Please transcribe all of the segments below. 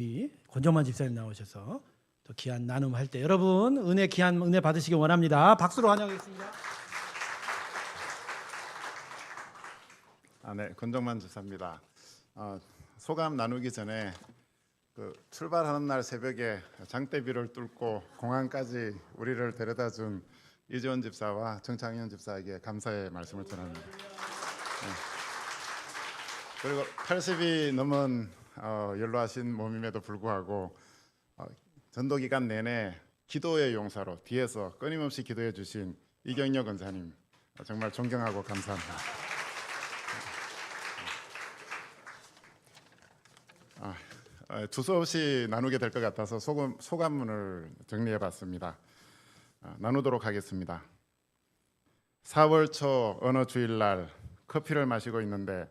우리 권정만 집사님 나오셔서 또 귀한 나눔 할 때 여러분 귀한 은혜 받으시기 원합니다. 박수로 환영하겠습니다. 네, 권정만 집사입니다. 소감 나누기 전에 출발하는 날 새벽에 장대비를 뚫고 공항까지 우리를 데려다준 이지원 집사와 정창현 집사에게 감사의 말씀을 전합니다. 그리고 80이 넘은 연로하신 몸임에도 불구하고 전도 기간 내내 기도의 용사로 뒤에서 끊임없이 기도해 주신 이경혁 권사님 정말 존경하고 감사합니다. 두서없이 나누게 될 것 같아서 소감문을 정리해봤습니다. 나누도록 하겠습니다. 4월 초 어느 주일날 커피를 마시고 있는데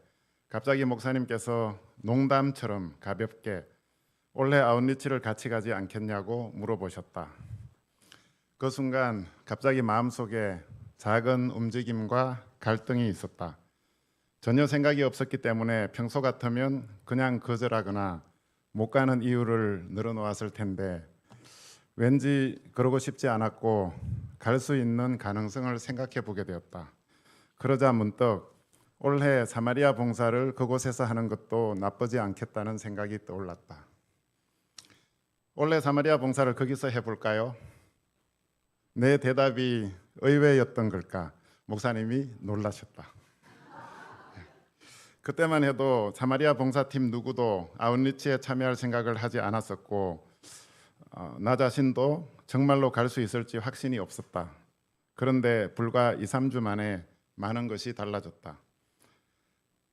갑자기 목사님께서 농담처럼 가볍게 올해 아웃리치를 같이 가지 않겠냐고 물어보셨다. 그 순간 갑자기 마음속에 작은 움직임과 갈등이 있었다. 전혀 생각이 없었기 때문에 평소 같으면 그냥 거절하거나 못 가는 이유를 늘어놓았을 텐데 왠지 그러고 싶지 않았고 갈 수 있는 가능성을 생각해 보게 되었다. 그러자 문득 올해 사마리아 봉사를 그곳에서 하는 것도 나쁘지 않겠다는 생각이 떠올랐다. 올해 사마리아 봉사를 거기서 해볼까요? 내 대답이 의외였던 걸까? 목사님이 놀라셨다. 그때만 해도 사마리아 봉사팀 누구도 아웃리치에 참여할 생각을 하지 않았었고 나 자신도 정말로 갈 수 있을지 확신이 없었다. 그런데 불과 2, 3주 만에 많은 것이 달라졌다.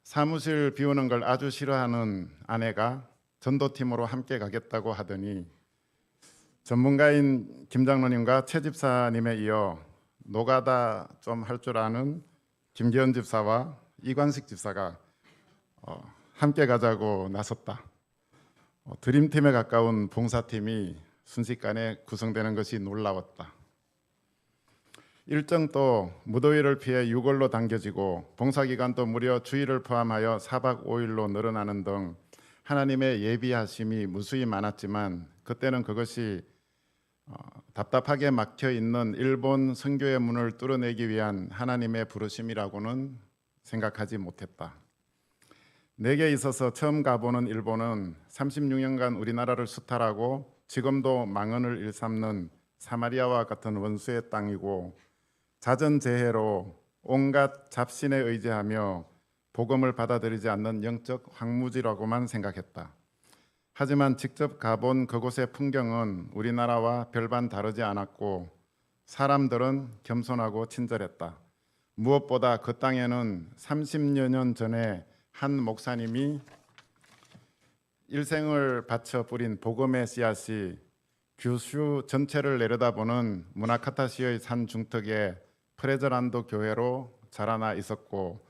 사무실 비우는 걸 아주 싫어하는 아내가 전도팀으로 함께 가겠다고 하더니 전문가인 김 장로님과 최 집사님에 이어 노가다 좀 할 줄 아는 김기현 집사와 이관식 집사가 함께 가자고 나섰다. 드림팀에 가까운 봉사팀이 순식간에 구성되는 것이 놀라웠다. 일정도 무더위를 피해 6월로 당겨지고 봉사기간도 무려 주일을 포함하여 4박 5일로 늘어나는 등 하나님의 예비하심이 무수히 많았지만 그때는 그것이 답답하게 막혀있는 일본 선교의 문을 뚫어내기 위한 하나님의 부르심이라고는 생각하지 못했다. 내게 있어서 처음 가보는 일본은 36년간 우리나라를 수탈하고 지금도 망언을 일삼는 사마리아와 같은 원수의 땅이고 자전재해로 온갖 잡신에 의지하며 복음을 받아들이지 않는 영적 황무지라고만 생각했다. 하지만 직접 가본 그곳의 풍경은 우리나라와 별반 다르지 않았고 사람들은 겸손하고 친절했다. 무엇보다 그 땅에는 30여 년 전에 한 목사님이 일생을 바쳐 뿌린 복음의 씨앗이 규슈 전체를 내려다보는 무나카타시의 산 중턱에 프레저란도 교회로 자라나 있었고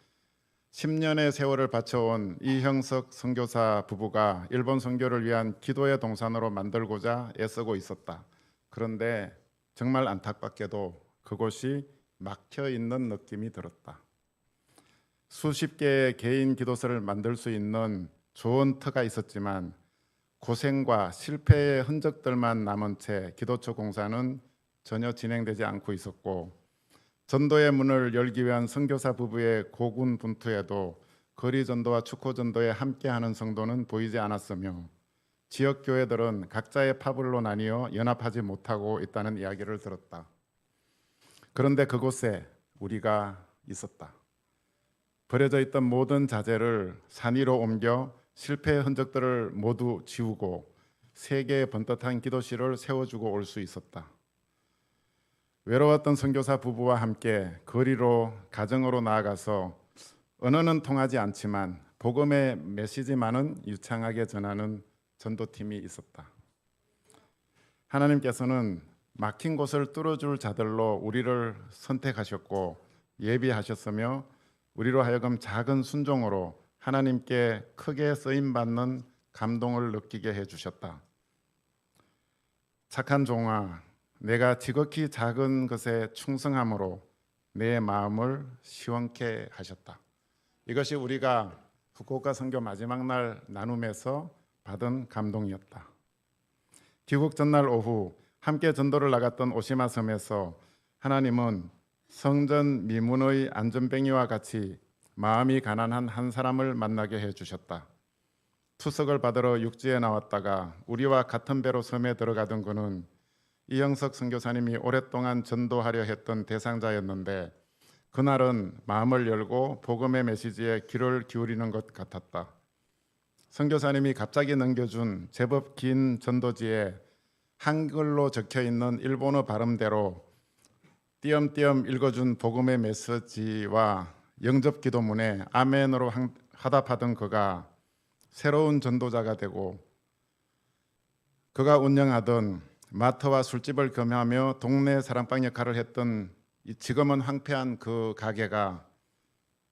10년의 세월을 바쳐온 이형석 선교사 부부가 일본 선교를 위한 기도의 동산으로 만들고자 애쓰고 있었다. 그런데 정말 안타깝게도 그곳이 막혀 있는 느낌이 들었다. 수십 개의 개인 기도서를 만들 수 있는 좋은 터가 있었지만 고생과 실패의 흔적들만 남은 채 기도처 공사는 전혀 진행되지 않고 있었고 전도의 문을 열기 위한 선교사 부부의 고군분투에도 거리 전도와 축구 전도에 함께하는 성도는 보이지 않았으며 지역 교회들은 각자의 파벌로 나뉘어 연합하지 못하고 있다는 이야기를 들었다. 그런데 그곳에 우리가 있었다. 버려져 있던 모든 자재를 산 위로 옮겨 실패의 흔적들을 모두 지우고 세 개의 번듯한 기도실을 세워주고 올 수 있었다. 외로웠던 선교사 부부와 함께 거리로 가정으로 나아가서 언어는 통하지 않지만 복음의 메시지만은 유창하게 전하는 전도팀이 있었다. 하나님께서는 막힌 곳을 뚫어줄 자들로 우리를 선택하셨고 예비하셨으며 우리로 하여금 작은 순종으로 하나님께 크게 쓰임받는 감동을 느끼게 해주셨다. 착한 종아, 내가 지극히 작은 것에 충성함으로 내 마음을 시원케 하셨다. 이것이 우리가 후쿠오카 선교 마지막 날 나눔에서 받은 감동이었다. 귀국 전날 오후 함께 전도를 나갔던 오시마 섬에서 하나님은 성전 미문의 안전뱅이와 같이 마음이 가난한 한 사람을 만나게 해주셨다. 투석을 받으러 육지에 나왔다가 우리와 같은 배로 섬에 들어가던 그는 이영석 선교사님이 오랫동안 전도하려 했던 대상자였는데 그날은 마음을 열고 복음의 메시지에 귀를 기울이는 것 같았다. 선교사님이 갑자기 넘겨준 제법 긴 전도지에 한글로 적혀있는 일본어 발음대로 띄엄띄엄 읽어준 복음의 메시지와 영접 기도문에 아멘으로 화답하던 그가 새로운 전도자가 되고 그가 운영하던 마트와 술집을 겸하며 동네 사랑방 역할을 했던 지금은 황폐한 그 가게가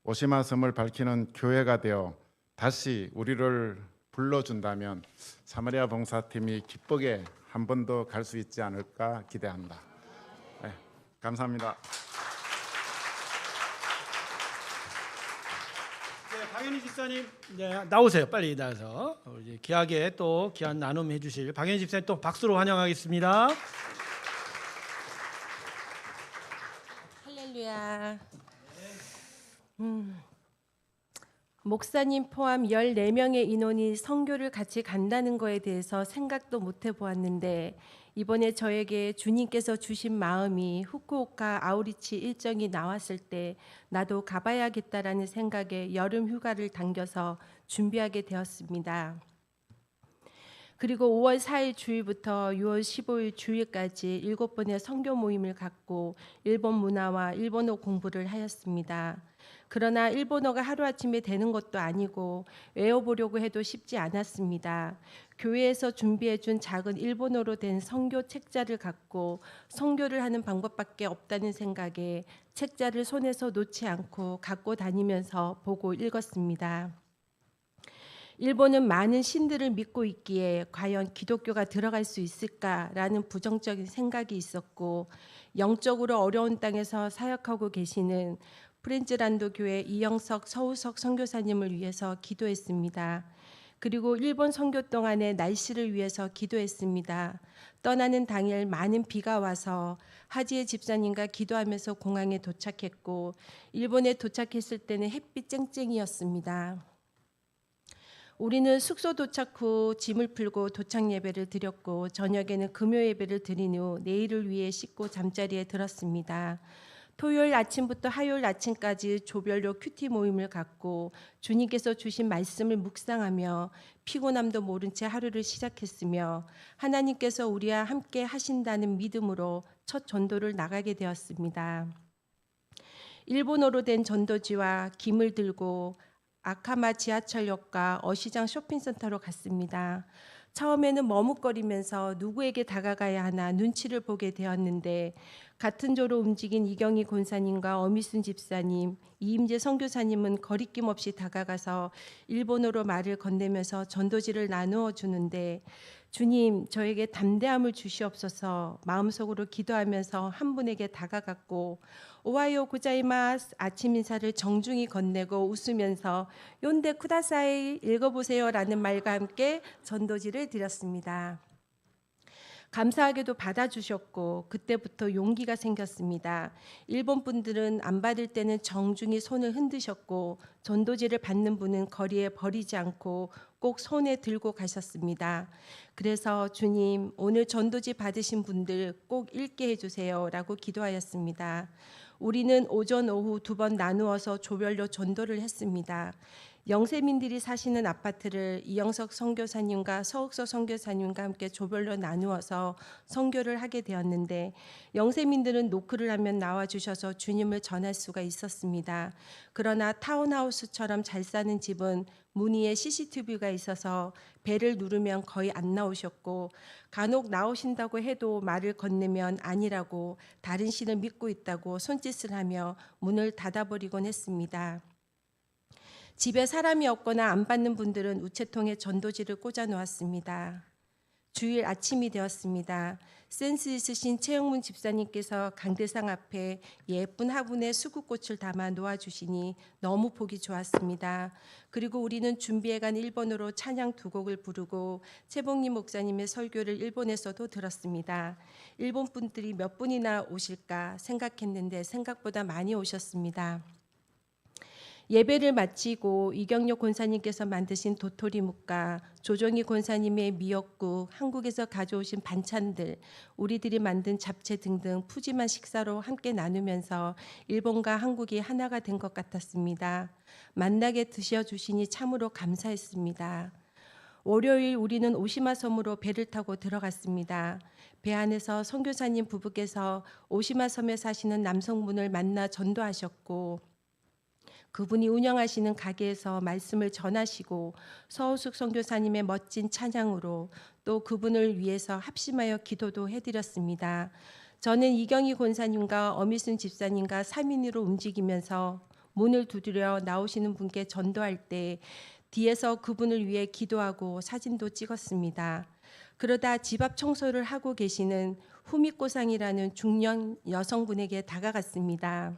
오시마 섬을 밝히는 교회가 되어 다시 우리를 불러준다면 사마리아 봉사팀이 기쁘게 한 번 더 갈 수 있지 않을까 기대한다. 네, 감사합니다. 네, 박현희 집사님 나오세요. 빨리 나와서 이제 귀하게 또 귀한 나눔 해주실 박현희 집사님 또 박수로 환영하겠습니다. 할렐루야. 목사님 포함 14명의 인원이 선교를 같이 간다는 거에 대해서 생각도 못 해보았는데 이번에 저에게 주님께서 주신 마음이 후쿠오카 아우리치 일정이 나왔을 때 나도 가봐야겠다라는 생각에 여름 휴가를 당겨서 준비하게 되었습니다. 그리고 5월 4일 주일부터 6월 15일 주일까지 7번의 선교 모임을 갖고 일본 문화와 일본어 공부를 하였습니다. 그러나 일본어가 하루아침에 되는 것도 아니고 외워보려고 해도 쉽지 않았습니다. 교회에서 준비해준 작은 일본어로 된 선교 책자를 갖고 선교를 하는 방법밖에 없다는 생각에 책자를 손에서 놓지 않고 갖고 다니면서 보고 읽었습니다. 일본은 많은 신들을 믿고 있기에 과연 기독교가 들어갈 수 있을까라는 부정적인 생각이 있었고 영적으로 어려운 땅에서 사역하고 계시는 프렌즈란도 교회 이영석 서우석 선교사님을 위해서 기도했습니다. 그리고 일본 선교 동안의 날씨를 위해서 기도했습니다. 떠나는 당일 많은 비가 와서 하지에 집사님과 기도하면서 공항에 도착했고 일본에 도착했을 때는 햇빛 쨍쨍이었습니다. 우리는 숙소 도착 후 짐을 풀고 도착 예배를 드렸고 저녁에는 금요 예배를 드린 후 내일을 위해 씻고 잠자리에 들었습니다. 토요일 아침부터 화요일 아침까지 조별로 큐티 모임을 갖고 주님께서 주신 말씀을 묵상하며 피곤함도 모른 채 하루를 시작했으며 하나님께서 우리와 함께 하신다는 믿음으로 첫 전도를 나가게 되었습니다. 일본어로 된 전도지와 김을 들고 아카마 지하철역과 어시장 쇼핑센터로 갔습니다. 처음에는 머뭇거리면서 누구에게 다가가야 하나 눈치를 보게 되었는데 같은 조로 움직인 이경희 권사님과 어미순 집사님, 이임재 선교사님은 거리낌 없이 다가가서 일본어로 말을 건네면서 전도지를 나누어 주는데 주님 저에게 담대함을 주시옵소서 마음속으로 기도하면서 한 분에게 다가갔고 오하요 고자이마스 아침 인사를 정중히 건네고 웃으면서 요데 쿠다사이 읽어보세요 라는 말과 함께 전도지를 드렸습니다. 감사하게도 받아주셨고 그때부터 용기가 생겼습니다. 일본 분들은 안 받을 때는 정중히 손을 흔드셨고 전도지를 받는 분은 거리에 버리지 않고 꼭 손에 들고 가셨습니다. 그래서 주님 오늘 전도지 받으신 분들 꼭 읽게 해주세요 라고 기도하였습니다. 우리는 오전 오후 2번 나누어서 조별로 전도를 했습니다. 영세민들이 사시는 아파트를 이영석 선교사님과 서욱서 선교사님과 함께 조별로 나누어서 선교를 하게 되었는데 영세민들은 노크를 하면 나와주셔서 주님을 전할 수가 있었습니다. 그러나 타운하우스처럼 잘 사는 집은 문 위에 CCTV가 있어서 벨을 누르면 거의 안 나오셨고 간혹 나오신다고 해도 말을 건네면 아니라고 다른 신을 믿고 있다고 손짓을 하며 문을 닫아버리곤 했습니다. 집에 사람이 없거나 안 받는 분들은 우체통에 전도지를 꽂아 놓았습니다. 주일 아침이 되었습니다. 센스 있으신 최영문 집사님께서 강대상 앞에 예쁜 화분에 수국꽃을 담아 놓아주시니 너무 보기 좋았습니다. 그리고 우리는 준비해간 일본어로 찬양 두 곡을 부르고 최봉림 목사님의 설교를 일본에서도 들었습니다. 일본 분들이 몇 분이나 오실까 생각했는데 생각보다 많이 오셨습니다. 예배를 마치고 이경록 권사님께서 만드신 도토리 묵과 조정희 권사님의 미역국, 한국에서 가져오신 반찬들, 우리들이 만든 잡채 등등 푸짐한 식사로 함께 나누면서 일본과 한국이 하나가 된 것 같았습니다. 만나게 드셔주시니 참으로 감사했습니다. 월요일 우리는 오시마 섬으로 배를 타고 들어갔습니다. 배 안에서 선교사님 부부께서 오시마 섬에 사시는 남성분을 만나 전도하셨고 그분이 운영하시는 가게에서 말씀을 전하시고 서우숙 선교사님의 멋진 찬양으로 또 그분을 위해서 합심하여 기도도 해드렸습니다. 저는 이경희 권사님과 어미순 집사님과 3인으로 움직이면서 문을 두드려 나오시는 분께 전도할 때 뒤에서 그분을 위해 기도하고 사진도 찍었습니다. 그러다 집 앞 청소를 하고 계시는 후미꼬상이라는 중년 여성분에게 다가갔습니다.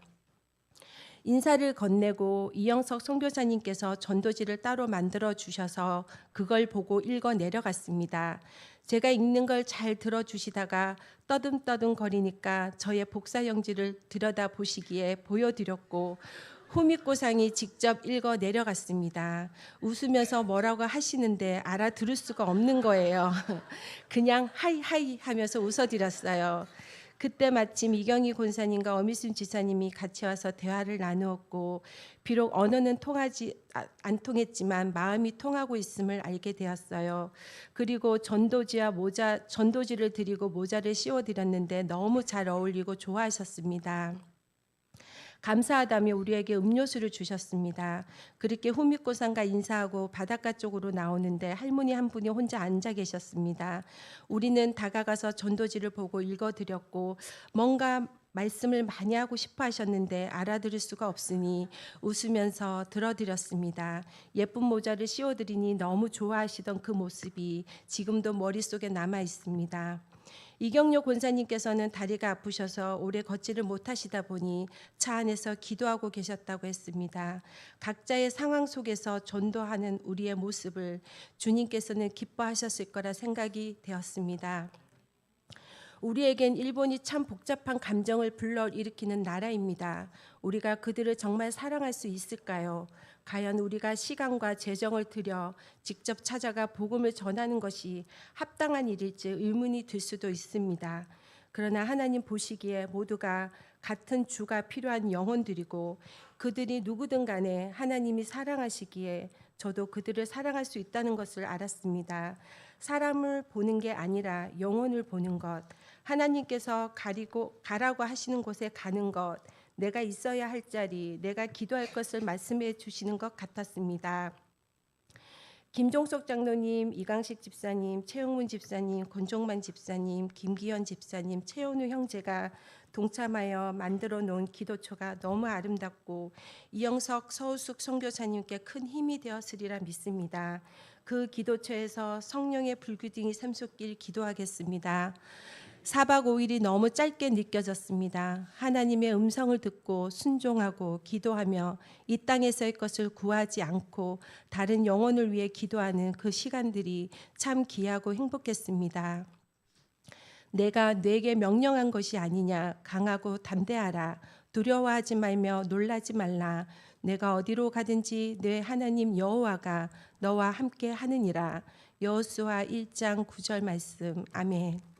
인사를 건네고 이영석 선교사님께서 전도지를 따로 만들어 주셔서 그걸 보고 읽어 내려갔습니다. 제가 읽는 걸 잘 들어주시다가 떠듬떠듬 거리니까 저의 복사용지를 들여다 보시기에 보여드렸고 후미꼬상이 직접 읽어 내려갔습니다. 웃으면서 뭐라고 하시는데 알아들을 수가 없는 거예요. 그냥 하이하이 하면서 웃어드렸어요. 그때 마침 이경희 권사님과 어미순 지사님이 같이 와서 대화를 나누었고 비록 언어는 안 통했지만 마음이 통하고 있음을 알게 되었어요. 그리고 전도지를 드리고 모자를 씌워드렸는데 너무 잘 어울리고 좋아하셨습니다. 감사하다며 우리에게 음료수를 주셨습니다. 그렇게 후미꼬상과 인사하고 바닷가 쪽으로 나오는데 할머니 한 분이 혼자 앉아 계셨습니다. 우리는 다가가서 전도지를 보고 읽어드렸고 뭔가 말씀을 많이 하고 싶어 하셨는데 알아들을 수가 없으니 웃으면서 들어드렸습니다. 예쁜 모자를 씌워드리니 너무 좋아하시던 그 모습이 지금도 머릿속에 남아 있습니다. 이경록 권사님께서는 다리가 아프셔서 오래 걷지를 못하시다 보니 차 안에서 기도하고 계셨다고 했습니다. 각자의 상황 속에서 전도하는 우리의 모습을 주님께서는 기뻐하셨을 거라 생각이 되었습니다. 우리에겐 일본이 참 복잡한 감정을 불러일으키는 나라입니다. 우리가 그들을 정말 사랑할 수 있을까요? 과연 우리가 시간과 재정을 들여 직접 찾아가 복음을 전하는 것이 합당한 일일지 의문이 들 수도 있습니다. 그러나 하나님 보시기에 모두가 같은 주가 필요한 영혼들이고 그들이 누구든 간에 하나님이 사랑하시기에 저도 그들을 사랑할 수 있다는 것을 알았습니다. 사람을 보는 게 아니라 영혼을 보는 것, 하나님께서 가라고 하시는 곳에 가는 것, 내가 있어야 할 자리, 내가 기도할 것을 말씀해 주시는 것 같았습니다. 김종석 장로님, 이강식 집사님, 최영문 집사님, 권종만 집사님, 김기현 집사님, 최현우 형제가 동참하여 만들어 놓은 기도초가 너무 아름답고 이영석 서우숙 선교사님께 큰 힘이 되었으리라 믿습니다. 그 기도초에서 성령의 불기둥이 샘솟길 기도하겠습니다. 4박 5일이 너무 짧게 느껴졌습니다. 하나님의 음성을 듣고 순종하고 기도하며 이 땅에서의 것을 구하지 않고 다른 영혼을 위해 기도하는 그 시간들이 참 귀하고 행복했습니다. 내가 네게 명령한 것이 아니냐. 강하고 담대하라. 두려워하지 말며 놀라지 말라. 내가 어디로 가든지 내 하나님 여호와가 너와 함께 하느니라. 여호수아 1장 9절 말씀. 아멘.